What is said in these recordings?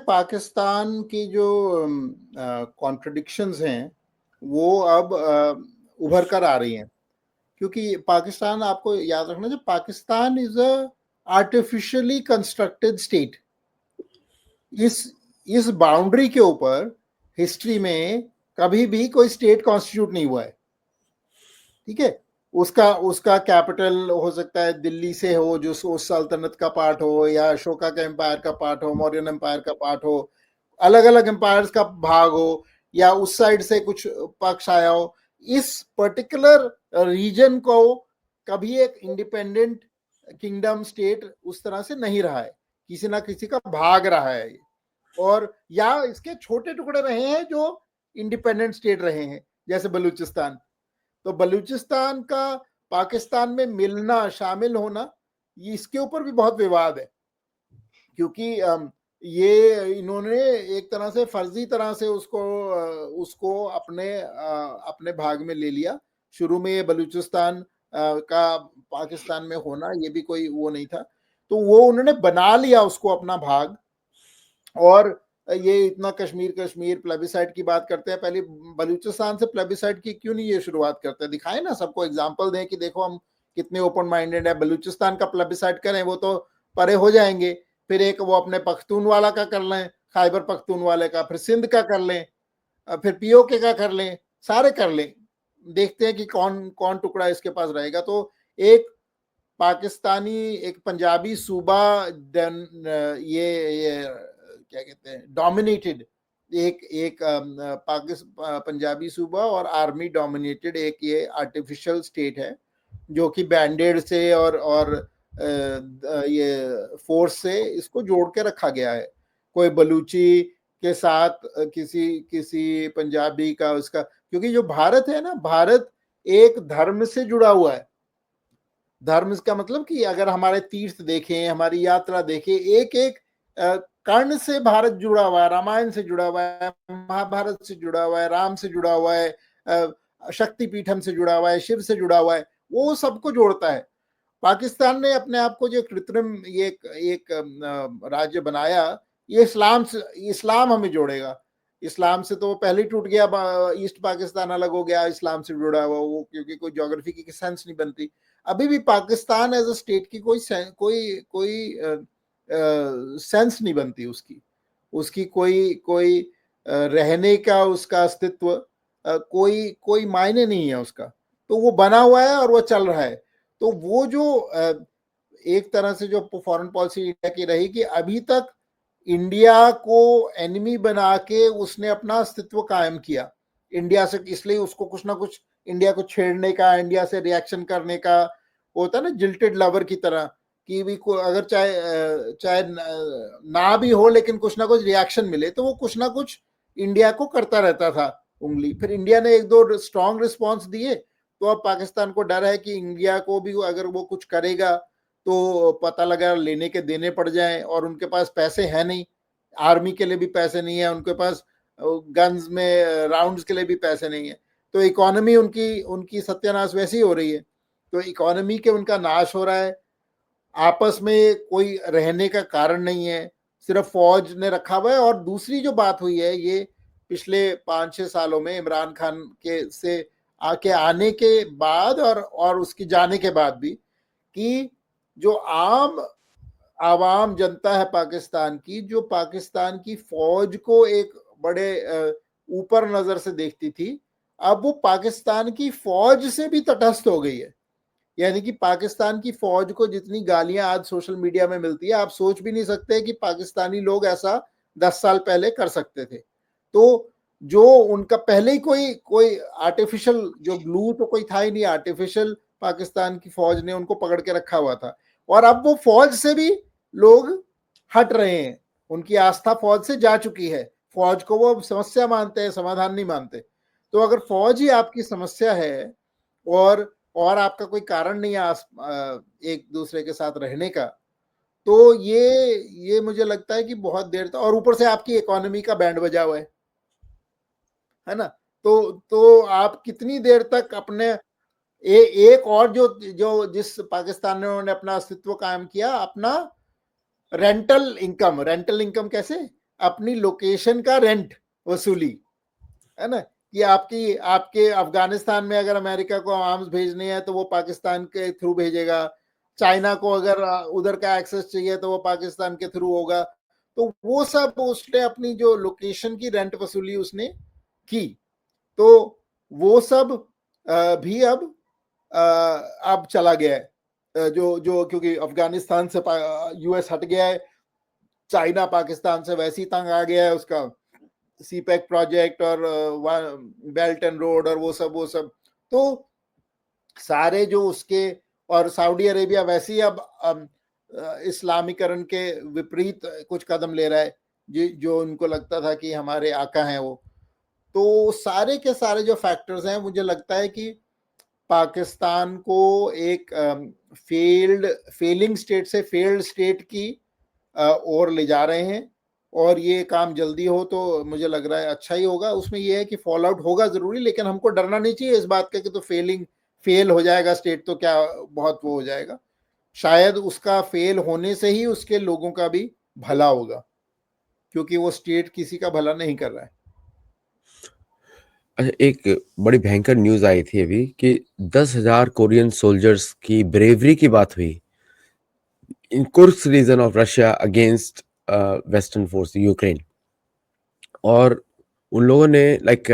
पाकिस्तान की जो कॉन्ट्रडिक्शंस हैं वो अब उभर कर आ रही हैं, क्योंकि पाकिस्तान, आपको याद रखना, जो Pakistan is a artificially constructed state. इस बाउंड्री के ऊपर हिस्ट्री में कभी भी कोई स्टेट कॉन्स्टिट्यूट नहीं हुआ है। ठीक है, उसका उसका कैपिटल हो सकता है दिल्ली से हो, जो उस सल्तनत का पार्ट हो, या अशोका का एम्पायर का पार्ट हो, मौर्यन एम्पायर का पार्ट हो, अलग अलग एम्पायर्स का भाग हो, या उस साइड से कुछ पक्ष आया हो। इस पर्टिकुलर रीजन को कभी एक इंडिपेंडेंट किंगडम स्टेट उस तरह से नहीं रहा है, किसी ना किसी का भाग रहा है, और या इसके छोटे टुकड़े रहे हैं जो इंडिपेंडेंट स्टेट रहे हैं, जैसे बलूचिस्तान। तो बलूचिस्तान का पाकिस्तान में मिलना, शामिल होना, ये इसके ऊपर भी बहुत विवाद है, क्योंकि ये इन्होंने एक तरह से फर्जी तरह से उसको अपने भाग में ले लिया। शुरू में ये बलूचिस्तान का पाकिस्तान में होना, ये भी कोई वो नहीं था, तो वो उन्होंने बना लिया उसको अपना भाग। और ये इतना कश्मीर कश्मीर प्लेबिसाइड की बात करते हैं, पहले बलूचिस्तान से प्लेबिसाइड की क्यों नहीं ये शुरुआत करते हैं? दिखाएं ना, सबको एग्जांपल दें कि देखो हम कितने ओपन माइंडेड है। बलूचिस्तान का प्लेबिसाइड करें, वो तो परे हो जाएंगे। फिर एक वो अपने पख्तूनवाला का कर लें, खैबर पख्तूनवाले का, फिर सिंध का कर लें, फिर पीओके का कर लें, सारे कर लें, देखते हैं कि कौन कौन टुकड़ा इसके पास रहेगा। तो एक पाकिस्तानी, एक पंजाबी सूबा, ये क्या कहते हैं, डोमिनेटेड, एक एक पंजाबी सूबा और आर्मी डोमिनेटेड एक ये आर्टिफिशियल स्टेट है, जो कि बैंडेड से और ये फोर्स से इसको जोड़ के रखा गया है। कोई बलूची के साथ किसी किसी पंजाबी का उसका, क्योंकि जो भारत है ना, भारत एक धर्म से जुड़ा हुआ है। धर्म का मतलब कि अगर हमारे तीर्थ देखें, हमारी यात्रा देखें, एक एक कर्ण से भारत जुड़ा हुआ है, रामायण से जुड़ा हुआ है, महाभारत से जुड़ा हुआ है, राम से जुड़ा हुआ है, शक्तिपीठम से जुड़ा हुआ है, शिव से जुड़ा हुआ है, वो सबको जोड़ता है। पाकिस्तान ने अपने आप को जो कृत्रिम ये एक राज्य बनाया, ये इस्लाम हमें जोड़ेगा। इस्लाम से तो वो पहले टूट गया, ईस्ट पाकिस्तान अलग हो गया इस्लाम से जुड़ा हुआ वो, क्योंकि कोई ज्योग्राफी की सेंस नहीं बनती। अभी भी पाकिस्तान एज अ स्टेट की कोई सेंस नहीं बनती उसकी, उसकी कोई कोई रहने का, उसका अस्तित्व कोई कोई मायने नहीं है उसका। तो वो बना हुआ है और वो चल रहा है। तो वो जो एक तरह से जो फॉरेन पॉलिसी इंडिया की रही कि अभी तक इंडिया को एनिमी बना के उसने अपना अस्तित्व कायम किया इंडिया से, इसलिए उसको कुछ ना कुछ इंडिया को छेड़ने का, इंडिया से रिएक्शन करने का होता है ना, जिल्टेड लवर की तरह, कि भी अगर चाहे चाहे ना भी हो लेकिन कुछ ना कुछ रिएक्शन मिले, तो वो कुछ ना कुछ इंडिया को करता रहता था उंगली। फिर इंडिया ने एक दो स्ट्रॉन्ग रिस्पॉन्स दिए, तो अब पाकिस्तान को डर है कि इंडिया को भी अगर वो कुछ करेगा तो पता लगा लेने के देने पड़ जाए, और उनके पास पैसे है नहीं, आर्मी के लिए भी पैसे नहीं है उनके पास, गन्स में राउंड्स के लिए भी पैसे नहीं है। तो इकोनॉमी उनकी उनकी सत्यानाश वैसी हो रही है। तो इकोनॉमी के उनका नाश हो रहा है, आपस में कोई रहने का कारण नहीं है, सिर्फ फौज ने रखा हुआ है। और दूसरी जो बात हुई है, ये पिछले 5-6 सालों में इमरान खान के से आने के बाद और उसकी जाने के बाद भी, कि जो आवाम जनता है पाकिस्तान की, जो पाकिस्तान की फौज को एक बड़े ऊपर नजर से देखती थी, अब वो पाकिस्तान की फौज से भी तटस्थ हो गई है। यानी कि पाकिस्तान की फौज को जितनी गालियां आज सोशल मीडिया में मिलती है, आप सोच भी नहीं सकते कि पाकिस्तानी लोग ऐसा 10 साल पहले कर सकते थे। तो जो उनका पहले ही कोई कोई आर्टिफिशियल, जो ग्लू तो कोई था ही नहीं, आर्टिफिशियल पाकिस्तान की फौज ने उनको पकड़ के रखा हुआ था। और अब वो फौज से भी लोग हट रहे हैं, उनकी आस्था फौज से जा चुकी है, फौज को वो समस्या मानते हैं, समाधान नहीं मानते। तो अगर फौज ही आपकी समस्या है और आपका कोई कारण नहीं है एक दूसरे के साथ रहने का, तो ये मुझे लगता है कि बहुत देर तक, और ऊपर से आपकी इकोनॉमी का बैंड बजा हुआ है ना। तो आप कितनी देर तक अपने एक और जो जो जिस पाकिस्तान ने उन्होंने अपना अस्तित्व कायम किया, अपना रेंटल इनकम कैसे, अपनी लोकेशन का रेंट वसूली, है ना, कि आपके अफगानिस्तान में अगर अमेरिका को आर्म्स भेजने हैं तो वो पाकिस्तान के थ्रू भेजेगा, चाइना को अगर उधर का एक्सेस चाहिए तो वो पाकिस्तान के थ्रू होगा। तो वो सब उसने अपनी जो लोकेशन की रेंट वसूली उसने की। तो वो सब भी अब चला गया है, जो क्योंकि अफगानिस्तान से यूएस हट गया है, चाइना पाकिस्तान से वैसे ही तंग आ गया है, उसका सीपैक प्रोजेक्ट और बेल्ट एंड रोड और वो सब। तो सारे जो उसके, और सऊदी अरेबिया वैसे ही अब इस्लामीकरण के विपरीत कुछ कदम ले रहा है, जो उनको लगता था कि हमारे आका हैं वो। तो सारे के सारे जो फैक्टर्स हैं, मुझे लगता है कि पाकिस्तान को एक फेलिंग स्टेट से फेल्ड स्टेट की ओर ले जा रहे हैं। और ये काम जल्दी हो तो मुझे लग रहा है अच्छा ही होगा। उसमें ये है कि फॉल आउट होगा जरूरी, लेकिन हमको डरना नहीं चाहिए इस बात का कि तो फेल हो जाएगा स्टेट तो क्या बहुत वो हो जाएगा। शायद उसका फेल होने से ही उसके लोगों का भी भला होगा, क्योंकि वो स्टेट किसी का भला नहीं कर रहा है। अच्छा, एक बड़ी भयंकर न्यूज आई थी अभी कि 10,000 कोरियन सोल्जर्स की ब्रेवरी की बात हुई in Kursk region of Russia against western force Ukraine. और उन लोगों ने लाइक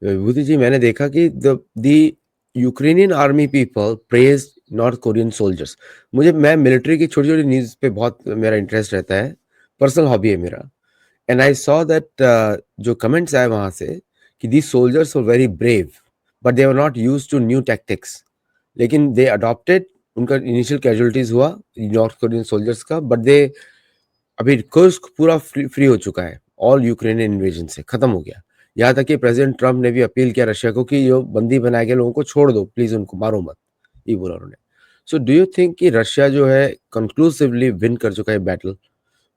विभूति जी, मैंने देखा कि the Ukrainian army people praise north Korean soldiers. मैं मिलिट्री की छोटी छोटी न्यूज पे बहुत मेरा इंटरेस्ट रहता है, पर्सनल हॉबी है मेरा। एंड आई सॉ दैट जो कमेंट्स आए वहां से कि these soldiers were very brave but they were not used to new tactics, लेकिन दे अडॉप्टेड, उनका इनिशियल कैजुअलिटीज हुआ नॉर्थ कोरियन सोल्जर्स का, बट दे अभी कुर्स्क पूरा फ्री हो चुका है ऑल यूक्रेनियन इन्वेजन से, खत्म हो गया। यहाँ तक कि प्रेसिडेंट ट्रम्प ने भी अपील किया रशिया को कि जो बंदी बनाए गए लोगों को छोड़ दो प्लीज, उनको मारो मत, ये बोला उन्होंने। सो डू यू थिंक कि रशिया जो है कंक्लूसिवली विन कर चुका है बैटल?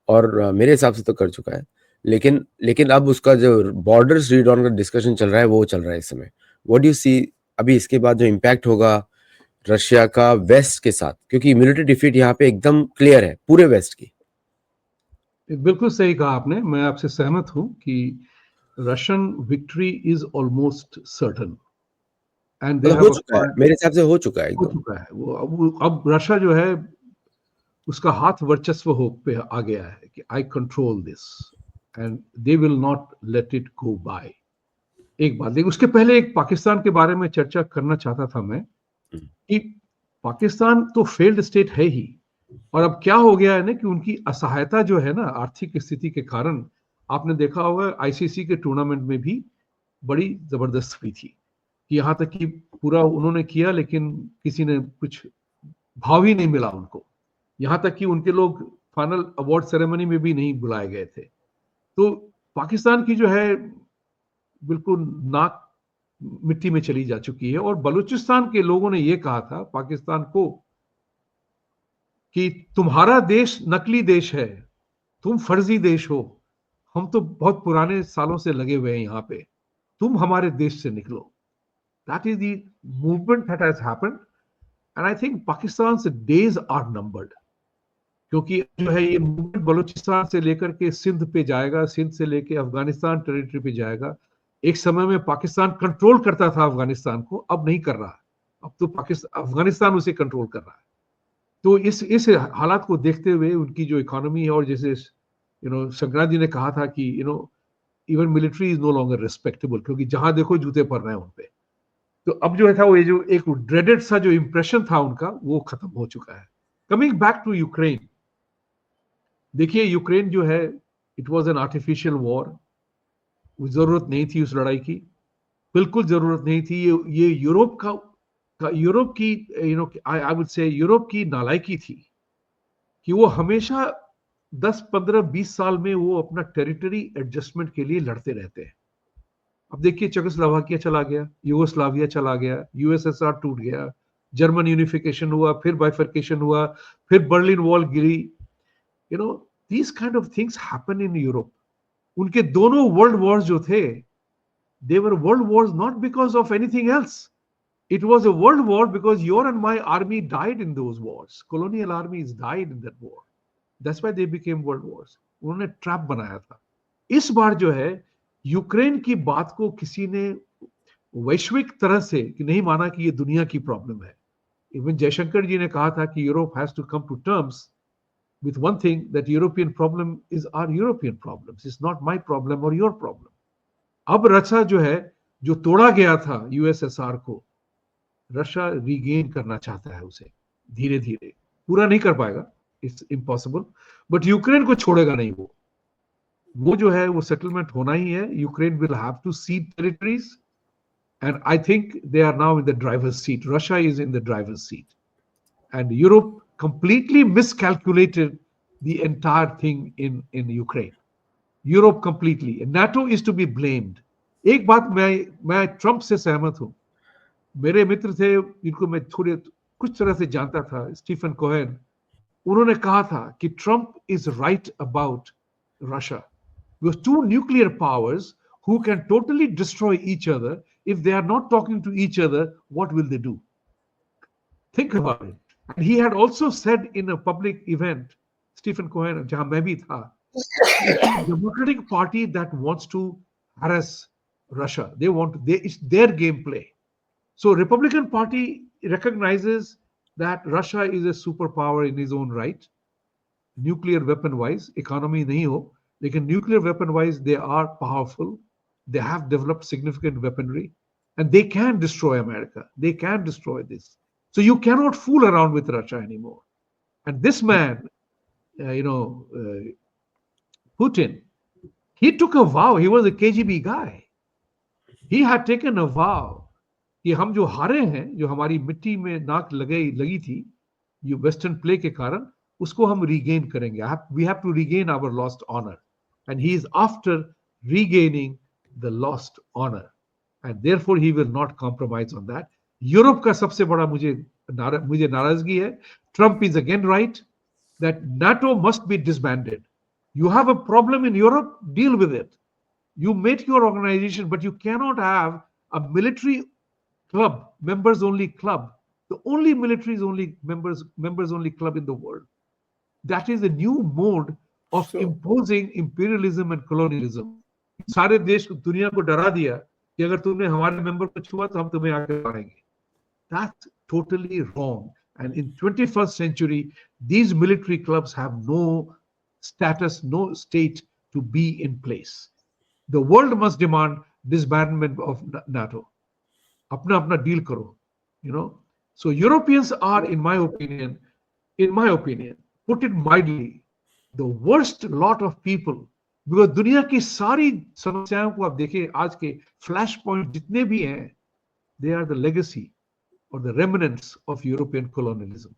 और मेरे हिसाब से तो कर चुका है, लेकिन लेकिन अब उसका जो बॉर्डर्स रीड ऑन का डिस्कशन चल रहा है वो चल रहा है इस समय। व्हाट डू यू सी अभी इसके बाद जो इम्पैक्ट होगा रशिया का वेस्ट के साथ, क्योंकि मिलिट्री डिफीट यहाँ पे एकदम क्लियर है पूरे वेस्ट की। बिल्कुल सही कहा आपने, मैं आपसे सहमत हूं कि Russian victory is almost certain and they हो हैव चुका है, मेरे हिसाब से हो चुका है हो एकदम। चुका है वो अब रशिया जो है उसका हाथ वर्चस्व हो पे आ गया है कि I control this and they will not let it go by. एक बात, लेकिन उसके पहले एक पाकिस्तान के बारे में चर्चा करना चाहता था मैं कि पाकिस्तान तो फेल्ड स्टेट है ही, और अब क्या हो गया है ना कि उनकी असहायता जो है ना आर्थिक स्थिति के कारण, आपने देखा होगा आईसीसी के टूर्नामेंट में भी बड़ी जबरदस्त हुई थी कि यहाँ तक कि पूरा उन्होंने किया लेकिन किसी ने कुछ भाव ही नहीं मिला उनको, यहाँ तक कि उनके लोग फाइनल अवार्ड सेरेमनी में भी नहीं बुलाए गए थे। तो पाकिस्तान की जो है बिल्कुल नाक मिट्टी में चली जा चुकी है। और बलूचिस्तान के लोगों ने यह कहा था पाकिस्तान को कि तुम्हारा देश नकली देश है, तुम फर्जी देश हो, हम तो बहुत पुराने सालों से लगे हुए हैं यहाँ पे, तुम हमारे देश से निकलो। That is the movement that has happened and I think Pakistan से डेज आर नंबर्ड, क्योंकि जो है ये मूवमेंट बलूचिस्तान से लेकर के सिंध पे जाएगा, सिंध से लेकर अफगानिस्तान टेरिटरी पे जाएगा। एक समय में पाकिस्तान कंट्रोल करता था अफगानिस्तान को, अब नहीं कर रहा, अब तो पाकिस्तान अफगानिस्तान उसे कंट्रोल कर रहा है। तो इस हालात को देखते हुए उनकी जो इकोनॉमी है, और जैसे संक्रांत जी ने कहा था कि even military is no longer respectable, क्योंकि जहां देखो जूते पड़ रहे हैं उनपे। तो अब जो था वो ये जो एक ड्रेडेड सा जो इंप्रेशन था उनका वो खत्म हो चुका है। कमिंग बैक टू यूक्रेन, देखिए यूक्रेन जो है it was an artificial war, जरूरत नहीं थी उस लड़ाई की, बिल्कुल जरूरत नहीं थी। ये यूरोप यूरोप की आई वुड से यूरोप की नालायकी थी कि वो हमेशा 10 15 20 साल में वो अपना टेरिटरी एडजस्टमेंट के लिए लड़ते रहते हैं। अब देखिए चेकोस्लोवाकिया चला गया, यूगोस्लाविया चला गया, यूएसएसआर टूट गया, जर्मन यूनिफिकेशन हुआ, फिर बाइफर्केशन हुआ, फिर Berlin wall Giri. These kind of things happen in Europe. उनके दोनों वर्ल्ड वॉर्स जो थे, they were world wars not because of anything else. It was a world war because your and my army died in those wars. Colonial armies died in that war. That's why they became world wars. उन्होंने trap बनाया था। इस बार जो है Ukraine की बात को किसी ने वैश्विक तरह से कि नहीं माना कि ये दुनिया की प्रॉब्लम है. इवन जयशंकर जी ने कहा था कि Europe has to come to terms with one thing, that European problem is our European problems. It's not my problem or your problem. अब रशिया जो है, जो तोड़ा गया था यूएसएसआर को, रशिया रीगेन करना चाहता है उसे धीरे धीरे. पूरा नहीं कर पाएगा, इट्स इम्पॉसिबल, बट यूक्रेन को छोड़ेगा नहीं. वो जो है वो सेटलमेंट होना ही है. Ukraine will have to cede territories, and I think they are now in the driver's seat. Russia is in the driver's seat, and Europe completely miscalculated the entire thing in Ukraine. Europe completely. And NATO is to be blamed. एक बात मैं Trump से सहमत हूं. मेरे मित्र थे जिनको मैं थोड़े कुछ तरह से जानता था, स्टीफन कोहेन, उन्होंने कहा था कि Trump is right about Russia. Because two nuclear powers who can totally destroy each other, if they are not talking to each other, what will they do? Think about it. And he had also said in a public event, Stephen Cohen, jahan main bhi tha, Democratic Party that wants to harass Russia. It's their gameplay. So Republican Party recognizes that Russia is a superpower in his own right. Nuclear weapon wise, economy nahi ho, lekin nuclear weapon wise, they are powerful. They have developed significant weaponry, and they can destroy America. They can destroy this. So you cannot fool around with Russia anymore. And this man, Putin, he took a vow. He was a KGB guy. He had taken a vow कि हम जो हारे हैं, जो हमारी मिट्टी में नाक लगी थी ये वेस्टर्न प्ले के कारण, उसको हम रीगेन करेंगे. We have to regain our lost honor. And he is after regaining the lost honor. And therefore he will not compromise on that. Europe का सबसे बड़ा मुझे नाराजगी है. Trump is again right that NATO must be disbanded. You have a problem in Europe, deal with it. You make your organization, but you cannot have a military club, members only club, the only military is only members only club in the world. That is a new mode of imposing imperialism and colonialism. सारे देश दुनिया को डरा दिया कि अगर तुमने हमारे मेंबर को छुआ तो हम तुम्हें आगे मारेंगे. That's totally wrong. And in 21st century, these military clubs have no status, no state to be in place. The world must demand disbandment of NATO. Apna deal karo, So Europeans are, in my opinion, put it mildly, the worst lot of people. Because दुनिया की सारी समस्याओं को आप देखें, आज के flash point जितने भी हैं, they are the legacy or the remnants of European colonialism.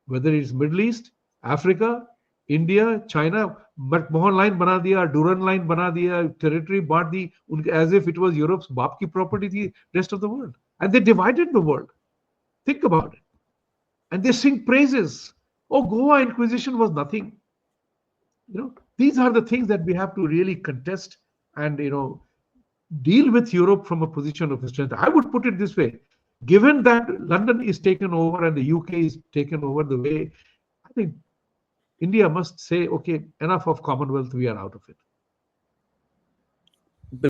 Whether it's Middle East, Africa, India, China, McMahon line बना दिया, Durand line बना दिया, territory बांट दी, as if it was Europe's बाप की property थी, rest of the world. And they divided the world. Think about it. And they sing praises. Oh, Goa Inquisition was nothing. These are the things that we have to really contest and, deal with Europe from a position of strength. I would put it this way. Given that London is taken over and the UK is taken over the way, I think India must say, okay, enough of Commonwealth, we are out of it.